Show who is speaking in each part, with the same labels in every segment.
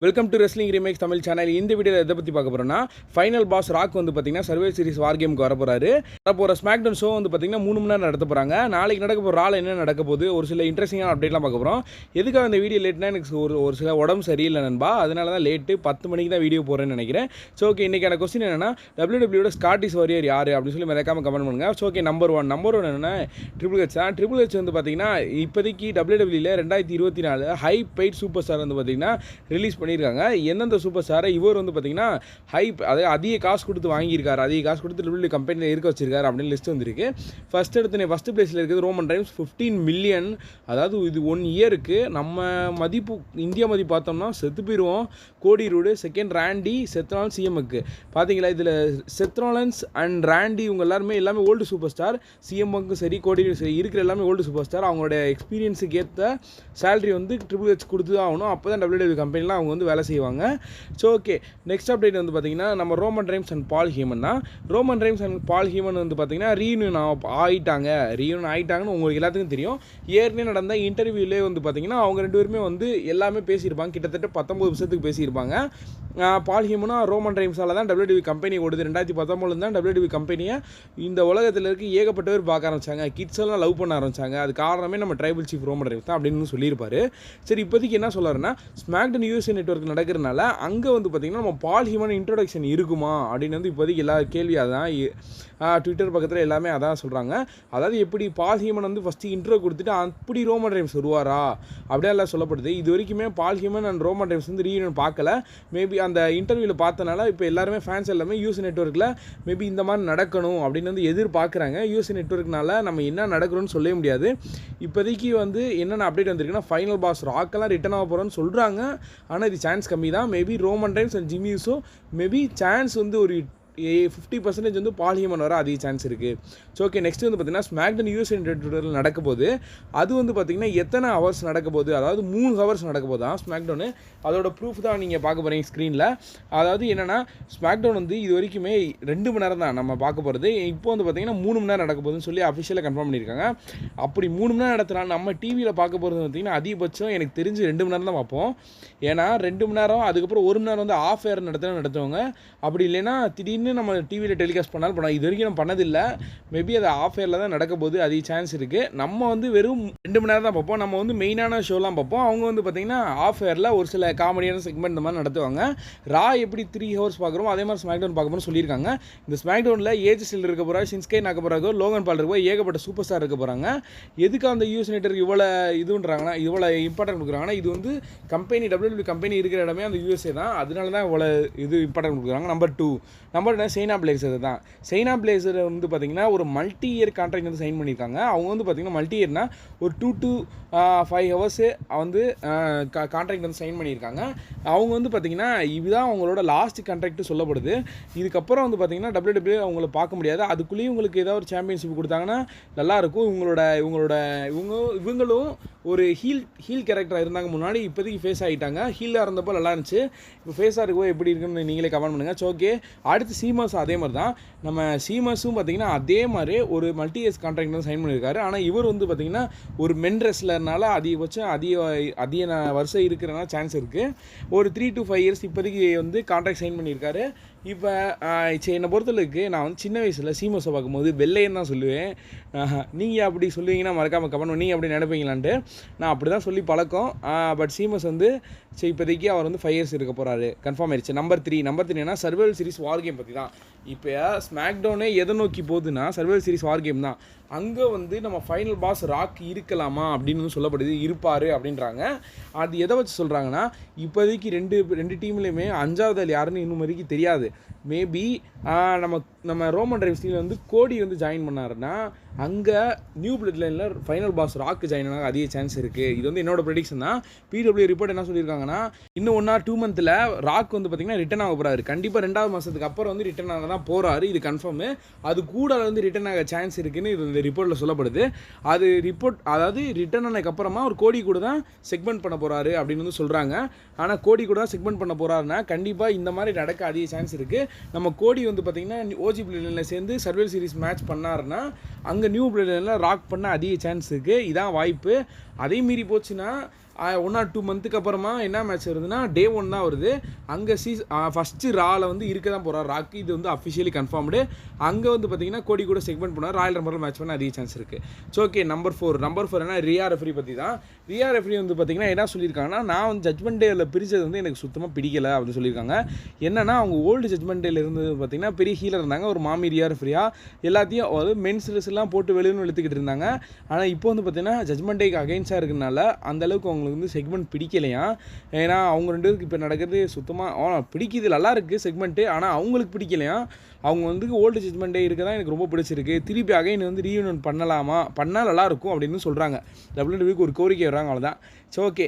Speaker 1: Welcome to wrestling remakes Tamil channel. இந்த வீடியோவில் எதை பற்றி பார்க்க போகிறோம்னா, ஃபைனல் பாஸ் ராக் வந்து பார்த்தீங்கன்னா சர்வைவல் சீரிஸ் வார் கேமுக்கு வர போகிறாரு. அப்போ ஸ்மாக்டவுன் ஷோ வந்து பார்த்தீங்கன்னா 3 மணி நேரம் நடத்த போகிறாங்க. நாளைக்கு நடக்க போகிற ரால் என்ன நடக்க போகுது, ஒரு சில இன்ட்ரெஸ்டிங்கான அப்டேட்லாம் பார்க்க போகிறோம். எதுக்காக இந்த வீடியோ லேட்னா, எனக்கு ஒரு சில உடம்பு சரியில்லை நண்பா, அதனால தான் லேட்டு 10 மணிக்கு தான் வீடியோ போகிறேன்னு நினைக்கிறேன். ஸோ ஓகே, இன்றைக்கான கொஸ்டின் என்னன்னா, WWE ஸ்காட்டிஷ் வாரியர் யார் அப்படின்னு சொல்லி மறக்காம கமெண்ட் பண்ணுங்கள். ஸோ ஓகே, நம்பர் ஒன் என்னென்னா ட்ரிபிள் ஹெச் தான். ட்ரிபிள் ஹெச் வந்து பார்த்தீங்கன்னா இப்போதைக்கு WWE 2024 high paid super star வந்து பார்த்தீங்கன்னா ரிலீஸ் பண்ணியிருக்காங்க. எந்தெந்த சூப்பர் ஸ்டாரை இவர் வந்து பார்த்தீங்கன்னா அதாவது அதிக காசு கொடுத்து வாங்கியிருக்காரு, அதிக காசு கொடுத்து WWE கம்பெனியில் இருக்க வச்சிருக்காரு அப்படின்னு லிஸ்ட் வந்துருக்கு. ஃபர்ஸ்ட் பிளேஸில் இருக்குது ரோமன் ரைன்ஸ் 15 மில்லியன். அதாவது இது 1 இயருக்கு நம்ம மதிப்பு, இந்தியா மதிப்பு பார்த்தோம்னா செத்து போயிடுவோம். கோடி ரூடு. செகண்ட் ராண்டி, செத்ராலன்ஸ் சிஎம்முக்கு பார்த்தீங்களா. இதில் செத்ராலன்ஸ் அண்ட் ராண்டி இவங்க எல்லாமே ஓல்டு சூப்பர் ஸ்டார். சிஎம்முக்கும் சரி கோடி சரி இருக்கிற எல்லாமே ஓல்டு சூப்பர் ஸ்டார். அவங்களோட எக்ஸ்பீரியன்ஸுக்கு ஏற்ற சேலரி வந்து ட்ரிபிள் ஹெச் கொடுத்து தான் ஆகணும். அப்போ தான் WWE கம்பெனிலாம் அவங்க வந்து வேலை செய்வாங்க. ஸோ ஓகே, நெக்ஸ்ட் அப்டேட் வந்து பார்த்தீங்கன்னா நம்ம Roman Reigns and Paul Heyman தான். Roman Reigns and Paul Heyman வந்து பார்த்தீங்கன்னா ரீயூனியன் ஆகிட்டாங்கன்னு உங்களுக்கு எல்லாத்துக்கும் தெரியும். ஏற்கனவே நடந்த இன்டர்வியூலே வந்து பார்த்தீங்கன்னா அவங்க 2 பேருமே வந்து எல்லாமே பேசியிருப்பாங்க. கிட்டத்தட்ட 19 நிமிஷத்துக்கு பேசியிருப்பாங்க. பால் ஹீமனும் ரோமன் ரைன்ஸால் தான் WWE கம்பெனி ஓடுது. 2019 தான் WWE கம்பெனியை இந்த உலகத்தில் இருக்க ஏகப்பட்ட பேர் பார்க்க ஆரம்பிச்சாங்க. கிட்ஸ் எல்லாம் லவ் பண்ண ஆரம்பிச்சாங்க. அது காரணமே நம்ம ட்ரைபல் சீஃப் ரோமன் ரைன்ஸ் தான் அப்படின்னு சொல்லியிருப்பாரு. சரி, இப்போதைக்கு என்ன சொல்கிறாருன்னா, ஸ்மாக்டவுன் USA நெட்வொர்க் நடக்கிறதுனால அங்கே வந்து பார்த்திங்கன்னா நம்ம பால் ஹீமன் இன்ட்ரோடக்ஷன் இருக்குமா அப்படின்னு வந்து இப்போதைக்கு எல்லா கேள்வியாக தான் ட்விட்டர் பக்கத்தில் எல்லாமே அதான் சொல்கிறாங்க. அதாவது எப்படி பால் ஹீமன் வந்து ஃபஸ்ட்டு இன்ட்ரோ கொடுத்துட்டு அப்படி ரோமன் ரைன்ஸ் வருவாரா அப்படியே எல்லாம் சொல்லப்படுது. இது வரைக்குமே பால் ஹீமன் அண்ட் ரோமன் ரைன்ஸ் வந்து ரீயூனியன் பார்க்கல. மேபி அந்த இன்டர்வியூவில் பார்த்தனால இப்போ எல்லாருமே ஃபேன்ஸ் எல்லாமே USA நெட்வொர்க்கில் மேபி இந்த மாதிரி நடக்கணும் அப்படின்னு வந்து எதிர்பார்க்குறாங்க. USA நெட்வொர்க்னால நம்ம என்ன நடக்கணும்னு சொல்லவே முடியாது. இப்போதைக்கு வந்து என்னென்ன அப்டேட் வந்திருக்குன்னா, ஃபைனல் பாஸ் ராக்கெல்லாம் ரிட்டர்ன் ஆக போகிறோன்னு சொல்கிறாங்க. ஆனால் இது சான்ஸ் கம்மி தான். Maybe Roman Reigns and Jimmy Uso maybe chance வந்து ஒரு 50% வந்து பால் ஹீமன் வர அதிக சான்ஸ் இருக்குது. ஸோ ஓகே, நெக்ஸ்ட் வந்து பார்த்தீங்கன்னா ஸ்மாக்டவுன் USA நெட்வொர்க்கில் நடக்க போகுது. அது வந்து பார்த்திங்கன்னா எத்தனை ஹவர்ஸ் நடக்க போகுது, அதாவது 3 ஹவர்ஸ் நடக்க போகுது தான் ஸ்மாக்டவுனு. அதோட ப்ரூஃப் தான் நீங்கள் பார்க்க போகிறீங்க ஸ்க்ரீனில். அதாவது என்னென்னா, ஸ்மாக்டவுன் வந்து இது வரைக்குமே 2 மணி நேரம் தான் நம்ம பார்க்க போகிறது. இப்போ வந்து பார்த்திங்கன்னா 3 மணி நேரம் நடக்க போகுதுன்னு சொல்லி அஃபிஷியலாக கன்ஃபார்ம் பண்ணியிருக்காங்க. அப்படி 3 மணி நேரம் நடத்துனா நம்ம டிவியில் பார்க்க போகிறது பார்த்திங்கன்னா அதிகபட்சம் எனக்கு தெரிஞ்சு 2 மணி நேரம் தான் பார்ப்போம். ஏன்னா 2 மணி நேரம், அதுக்கப்புறம் 1 மணி நேரம் வந்து ஆஃப் ஏர் நடத்துவாங்க. அப்படி இல்லைன்னா திடீர்னு நம்ம டிவியில் டெலிகாஸ்ட் பண்ணாலும் பண்ணலாம். இது வரைக்கும் நம்ம பண்ணதில்லை. மேபி அது ஆஃப் ஏரில் தான் நடக்க போது, அதிக சான்ஸ் இருக்குது. நம்ம வந்து வெறும் 2 மணி நேரம் தான் பார்ப்போம். நம்ம வந்து மெயினான ஷோலாம் பார்ப்போம். அவங்க வந்து பார்த்திங்கன்னா ஆஃப் ஏரில் ஒரு சில காமெடியான செக்மெண்ட் இந்த மாதிரி நடத்துவாங்க. ரா எப்படி 3 ஹவர்ஸ் பார்க்குறோம் அதே மாதிரி ஸ்மாக்டவுன் பார்க்கணும்னு சொல்லியிருக்காங்க. இந்த ஸ்மாக்டவுனில் ஏஜிஎஸ்ல இருக்க போகிறாங்க, ஷின்ஸ்கே நாகபராகோ, லோகன் பால் இருக்க ஏகப்பட்ட சூப்பர் ஸ்டார் இருக்க போகிறாங்க. எதுக்கு அந்த US நெட்வொர்க் இவ்வளோ இதுன்றாங்கன்னா, இவ்வளோ இம்பார்ட்டன்ட் கொடுக்குறாங்கன்னா, இது வந்து கம்பெனி WWE கம்பெனி இருக்கிற இடமே அந்த USA தான். அதனால தான் இவ்வளோ இது இம்பார்ட்டன்ட் கொடுக்குறாங்க. நம்பர் 2 ஷைனா பிளேசர் தான். ஷைனா பிளேசர் வந்து பார்த்திங்கன்னா ஒரு மல்டி இயர் கான்ட்ராக்ட் வந்து சைன் பண்ணியிருக்காங்க. அவங்க வந்து பார்த்திங்கன்னா மல்டி இயர்னா ஒரு 2 to 5 ஹவர்ஸு வந்து கான்ட்ராக்ட் வந்து சைன் பண்ணியிருக்காங்க. அவங்க வந்து பார்த்திங்கன்னா இதுதான் அவங்களோட லாஸ்ட் கான்ட்ராக்ட் சொல்லப்படுது. இதுக்கப்புறம் வந்து பார்த்திங்கன்னா WWE அவங்கள பார்க்க முடியாது. அதுக்குள்ளேயும் உங்களுக்கு ஏதாவது ஒரு சாம்பியன்ஷிப் கொடுத்தாங்கன்னா நல்லாயிருக்கும். இவங்களும் ஒரு ஹீல் கேரக்டராக இருந்தாங்க முன்னாடி. இப்போதைக்கு ஃபேஸ் ஆகிட்டாங்க. ஹீலாக இருந்தப்போ நல்லா இருந்துச்சு. இப்போ ஃபேஸாக இருக்கோ எப்படி இருக்குன்னு நீங்களே கமெண்ட் பண்ணுங்கள். ஸோ ஓகே, அடுத்து சீமாஸ் அதே மாதிரி தான். நம்ம சீமாஸும் பார்த்திங்கன்னா அதே மாதிரி ஒரு மல்டி இயர்ஸ் கான்ட்ராக்ட் வந்து சைன் பண்ணியிருக்காரு. ஆனால் இவர் வந்து பார்த்திங்கன்னா ஒரு மென் ரெஸ்லர்னால அதிகபட்சம் அதிக வருஷம் இருக்கிறனால சான்ஸ் இருக்குது. ஒரு 3 to 5 இயர்ஸ் இப்போதைக்கு வந்து கான்ட்ராக்ட் சைன் பண்ணியிருக்காரு. இப்போ என்னை பொறுத்தளவுக்கு நான் வந்து சின்ன வயசில் சீமஸை பார்க்கும்போது வெள்ளையன்னு தான் சொல்லுவேன். நீங்கள் அப்படி சொல்லுவீங்கன்னா மறக்காமல் கமெண்ட், நீங்கள் அப்படி நினைப்பீங்களான்ட்டு. நான் அப்படி தான் சொல்லி பழக்கம். பட் சீமஸ் வந்து இப்போதைக்கு அவர் வந்து 5 இயர்ஸ் இருக்க போகிறாரு, கன்ஃபார்ம் ஆயிடுச்சு. நம்பர் 3 சர்வைவல் சீரிஸ் வார் கேம் பற்றி தான். இப்போ ஸ்மாக்டவுனே எதை நோக்கி போகுதுன்னா சர்வைவல் சீரிஸ் வார் கேம் தான். அங்கே வந்து நம்ம ஃபைனல் பாஸ் ராக் இருக்கலாமா அப்படின்னு சொல்லப்படுது, இருப்பார் அப்படின்றாங்க. அது எதை வச்சு சொல்கிறாங்கன்னா, இப்போதைக்கு ரெண்டு டீம்லேயுமே 5வது ஆள் யாருன்னு இன்னும் வரைக்கும் தெரியாது. மேபி நம்ம ரோமன் ரைன்ஸில் வந்து கோடி வந்து ஜாயின் பண்ணாருன்னா அங்கே நியூ பிளட் லைனில் ஃபைனல் பாஸ் ராக்கு ஜாயின் ஆக அதிக சான்ஸ் இருக்குது. இது வந்து என்னோட ப்ரெடிக்ஷன் தான். PW ரிப்போர்ட் என்ன சொல்லியிருக்காங்கன்னா, இன்னும் 1 or 2 மந்தில் ராக் வந்து பார்த்திங்கன்னா ரிட்டன் ஆக போகிறாரு. கண்டிப்பாக 2வது மாதத்துக்கு அப்புறம் வந்து ரிட்டன் ஆக தான் போகிறாரு. இது கன்ஃபார்மு. அது கூட வந்து ரிட்டன் ஆக சான்ஸ் இருக்குதுன்னு இது இந்த ரிப்போர்ட்டில் சொல்லப்படுது. அது ரிப்போர்ட், அதாவது ரிட்டன் ஆனதுக்கப்புறமா ஒரு கோடி கூட தான் செக்மெண்ட் பண்ண போகிறாரு அப்படின்னு வந்து சொல்கிறாங்க. ஆனால் கோடி கூட தான் செக்மெண்ட் பண்ண போகிறாருன்னா கண்டிப்பாக இந்த மாதிரி நடக்க அதிக சான்ஸ் இருக்குது. நம்ம கோடி வந்து பார்த்திங்கன்னா OG பிளட் லைனில் சேர்ந்து சர்வைவல் சீரிஸ் மேட்ச் பண்ணாருன்னா அங்கே நியூ பிளட் லைனில் ராக் பண்ண அதிக சான்ஸ் இருக்குது. இதான் வாய்ப்பு. அதே மீறி போச்சுன்னா 1 or 2 மந்த்துக்கு அப்புறமா என்ன மேட்ச் வருதுன்னா டே 1 தான் வருது. அங்கே ஃபஸ்ட்டு ராவில் வந்து இருக்க தான் போகிறார் ராக்கு. இது வந்து அஃபிஷியலி கன்ஃபார்ம்டு. அங்கே வந்து பார்த்தீங்கன்னா கோடி கூட செக்மெண்ட் பண்ணார். ராயல் ரம்பரில் மேட்ச் பண்ண அதிக சான்ஸ் இருக்குது. ஸோ ஓகே, நம்பர் 4 என்ன ரியா ரெஃப்ரி பற்றி தான். ரியா ரெஃப்ரி வந்து பார்த்தீங்கன்னா என்ன சொல்லியிருக்காங்கன்னா, நான் வந்து ஜட்மெண்ட் டேயில் பிரித்தது வந்து எனக்கு சுத்தமாக பிடிக்கலை அப்படின்னு சொல்லியிருக்காங்க. என்னன்னா அவங்க ஓல்டு ஜட்மெண்ட் டேயில் இருந்தது பார்த்தீங்கன்னா பெரிய ஹீலர் இருந்தாங்க, ஒரு மாமி ரியா ரெஃப்ரியா. எல்லாத்தையும் அதாவது மென்ஸ் எல்லாம் போட்டு வெளியே இழுத்துக்கிட்டு இருந்தாங்க. ஆனால் இப்போ வந்து பார்த்தீங்கன்னா ஜட்மெண்ட் டேக்கு அகைன்ஸ்டாக இருக்கிறதுனால அந்தளவுக்கு அவங்களுக்கு வந்து செக்மெண்ட் பிடிக்கலையா. ஏன்னா அவங்க 2 பேருக்கு இப்போ நடக்கிறது சுத்தமாக பிடிக்குது, நல்லா இருக்குது செக்மெண்ட்டு. ஆனால் அவங்களுக்கு பிடிக்கலையா. அவங்க வந்து ஓல்டு ஜட்மெண்ட் டே இருக்க தான் எனக்கு ரொம்ப பிடிச்சிருக்கு. திருப்பி அகைன் வந்து ரீயூனியன் பண்ணால் நல்லாயிருக்கும் அப்படின்னு சொல்கிறாங்க. WWE ஒரு கோரிக்கை வர்றாங்க, அவ்வளோதான். ஸோ ஓகே,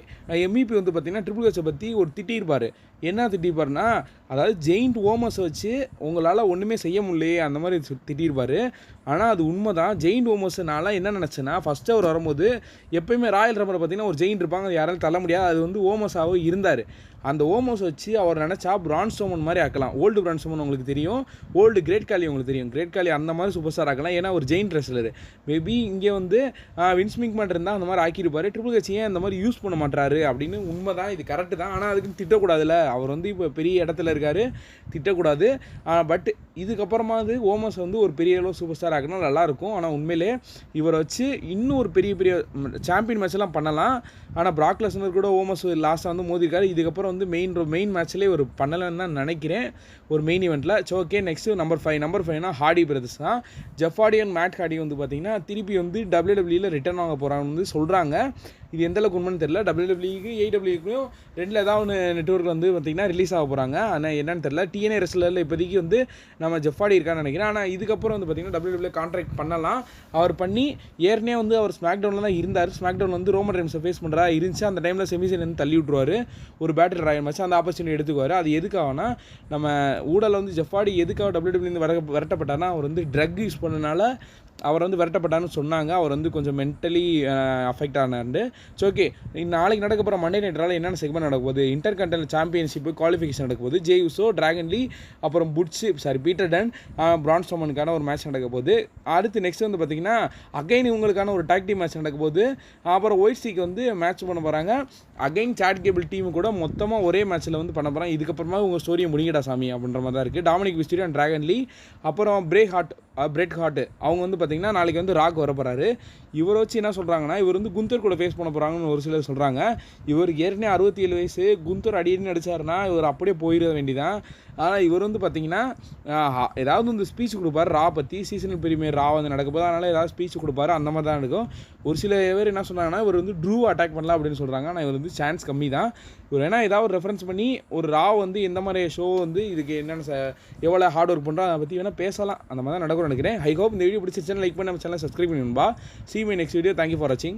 Speaker 1: MVP வந்து பார்த்தீங்கன்னா ட்ரிபிள் ஹெச்சை பற்றி ஒரு திட்டிருப்பார். என்ன திட்டிருப்பாருன்னா, அதாவது ஜெயிண்ட் ஓமஸை வச்சு உங்களால் ஒன்றுமே செய்ய முடியலையே அந்த மாதிரி திட்டிருப்பார். ஆனால் அது உண்மை தான். ஜெயிண்ட் ஓமஸ்னால என்ன நினச்சேன்னா, ஃபஸ்ட்டு அவர் வரும்போது எப்போயுமே ராயல் ரம்பரை பார்த்தீங்கன்னா ஒரு ஜெயிண்ட் இருப்பாங்க, அது யாராலும் தள்ள முடியாது. அது வந்து ஓமஸாகவே இருந்தார். அந்த ஓமோஸ் வச்சு அவர் நினச்சா பிரான் ஸ்ட்ரோமன் மாதிரி ஆக்கலாம். ஓல்டு பிரான் ஸ்ட்ரோமன் உங்களுக்கு தெரியும், ஓல்டு கிரேட் காலி உங்களுக்கு தெரியும். கிரேட் காலி அந்த மாதிரி சூப்பர் ஸ்டார் ஆக்கலாம். ஏன்னா ஒரு ஜெயிண்ட் ரெஸ்லர். மேபி இங்கே வந்து வின்ஸ் மெக்மேன் இருந்தால் அந்த மாதிரி ஆக்கியிருப்பார். ட்ரிபிள் ஹெச் ஏன் அந்த மாதிரி யூஸ் பண்ண மாட்டாரு அப்படின்னு. உண்மை தான், இது கரெக்டு தான். ஆனால் அதுக்கு திட்டக்கூடாதுல்ல. அவர் வந்து இப்போ பெரிய இடத்துல இருக்கார், திட்டக்கூடாது. பட் இதுக்கப்புறமா அது ஓமோஸ் வந்து ஒரு பெரிய அளவு சூப்பர் ஸ்டார் ஆக்கணும், நல்லாயிருக்கும். ஆனால் உண்மையிலே இவரை வச்சு இன்னும் ஒரு பெரிய சாம்பியன் மேட்ச்லாம் பண்ணலாம். ஆனால் பிராக் லெஸ்னர் கூட ஓமோஸ் லாஸ்ட்டாக வந்து மோதிருக்காரு. இதுக்கப்புறம் வந்து மெயின் மேட்ச்லேயே ஒரு பண்ணலன்னு தான் நினைக்கிறேன், ஒரு மெயின் ஈவெண்ட்டில். ஸோ ஓகே, நெக்ஸ்ட்டு நம்பர் 5னா ஹார்டி பிரதர்ஸ் தான். Jeff Hardy and Matt Hardy வந்து பார்த்திங்கன்னா திருப்பி வந்து WWEல ரிட்டர்ன் ஆக போகிறாங்கன்னு வந்து சொல்கிறாங்க. இது எந்தளவுக்கு உண்மைன்னு தெரியல. WWEக்கு AEWக்கும் 2ல் ஏதாவது நெட்வொர்க் வந்து பார்த்திங்கன்னா ரிலீஸ் ஆக போகிறாங்க. ஆனால் என்னன்னு தெரியல. TNA ரெஸ்லரில் இப்போதைக்கு வந்து நம்ம ஜெஃப் ஹார்டி இருக்கான்னு நினைக்கிறேன். ஆனால் இதுக்கப்புறம் வந்து பார்த்திங்கன்னா WWE கான்ட்ராக்ட் பண்ணலாம். அவர் பண்ணி ஏற்கனவே வந்து அவர் ஸ்மாக்டவுனில் தான் இருந்தார். ஸ்மாக்டவுன் வந்து ரோமன் ரெயின்ஸை ஃபேஸ் பண்ணுறா இருந்துச்சு. அந்த டைமில் செமிஃபைனல் வந்து தள்ளி விட்ருவார். ஒரு பேட்டில் ராயல் மேட்ச் அந்த ஆப்பர்ச்சுனிட்டி எடுத்துக்குவார். அது எதுக்காகனா, நம்ம ஊடலில் வந்து ஜெஃப் ஹார்டி எதுக்காக WWEலேருந்து விரட்டப்பட்டார்னா, அவர் வந்து ட்ரக் யூஸ் பண்ணனால அவர் வந்து விரட்டப்பட்டான்னு சொன்னாங்க. அவர் வந்து கொஞ்சம் மென்டலி அஃபெக்ட் ஆனாரு. ஸோ ஓகே, நாளைக்கு நடக்க போகிற மண்டே நைட்ரால் என்னென்ன செக்மெண்ட் நடக்க போகுது? இன்டர்கான்டினென்டல் சாம்பியன்ஷிப்பு குவாலிஃபிகேஷன் நடக்க போகுது. ஜே யூசோ, டிராகன் லீ, அப்புறம் பீட்டர் டன், பிரான் ஸ்ட்ரோமனுக்கான ஒரு மேட்ச் நடக்க போகுது. அடுத்து நெக்ஸ்ட் வந்து பார்த்திங்கன்னா அகைன் இவங்களுக்கான ஒரு டாக் டீம் மேட்ச் நடக்க போகுது. அப்புறம் OIC வந்து மேட்ச் பண்ண போகிறாங்க. அகைன் சாட் கேபிள் டீமு கூட மொத்தமாக ஒரே மேட்ச்சில் வந்து பண்ண போகிறாங்க. இதுக்கப்புறமா உங்கள் ஸ்டோரியை முடிங்கடா சாமி அப்படின்ற மாதிரி தான் இருக்குது. டாமினிக் மிஸ்டீரியோ அண்ட் டிராகன் லீ, அப்புறம் பிரெட் ஹார்ட் அவங்க வந்து பார்த்திங்கன்னா நாளைக்கு வந்து ராக் வர போகிறாரு. இவரை வச்சு என்ன சொல்கிறாங்கன்னா, இவர் வந்து குந்தர் கூட ஃபேஸ் பண்ண போகிறாங்கன்னு ஒரு சிலர் சொல்கிறாங்க. இவருக்கு ஏற்கனவே 67 வயசு. குந்தர் அடியடின்னு அடித்தாருன்னா இவர் அப்படியே போயிட வேண்டியதான். ஆனால் இவர் வந்து பார்த்திங்கன்னா ஏதாவது வந்து ஸ்பீச் கொடுப்பார் ரா பற்றி. சீசனல் பிரீமியர் ரா வந்து நடக்க போது, அதனால் ஏதாவது ஸ்பீச் கொடுப்பாரு, அந்த மாதிரி தான் இருக்கும். ஒரு சில பேர் என்ன சொன்னாங்கன்னா, இவர் வந்து ட்ரூ அட்டாக் பண்ணலாம் அப்படின்னு சொல்கிறாங்க. ஆனால் இவர் வந்து சான்ஸ் கம்மி தான். இவர் ஏன்னா ஏதாவது ரெஃபரன்ஸ் பண்ணி ஒரு ரா வந்து எந்த மாதிரி ஷோ வந்து இதுக்கு என்னென்ன எவ்வளோ ஹார்ட் ஒர்க் பண்ணுறோம் அதை பற்றி வேணால் பேசலாம். அந்த மாதிரி தான் நடக்கும்னு நினைக்கிறேன். ஐ ஹோப் இந்த வீடியோ பிடிச்சிருச்சுன்னா லைக் பண்ணி நம்ம சேனலை subscribe பண்ணும்பா. See you in my next video. Thank you for watching.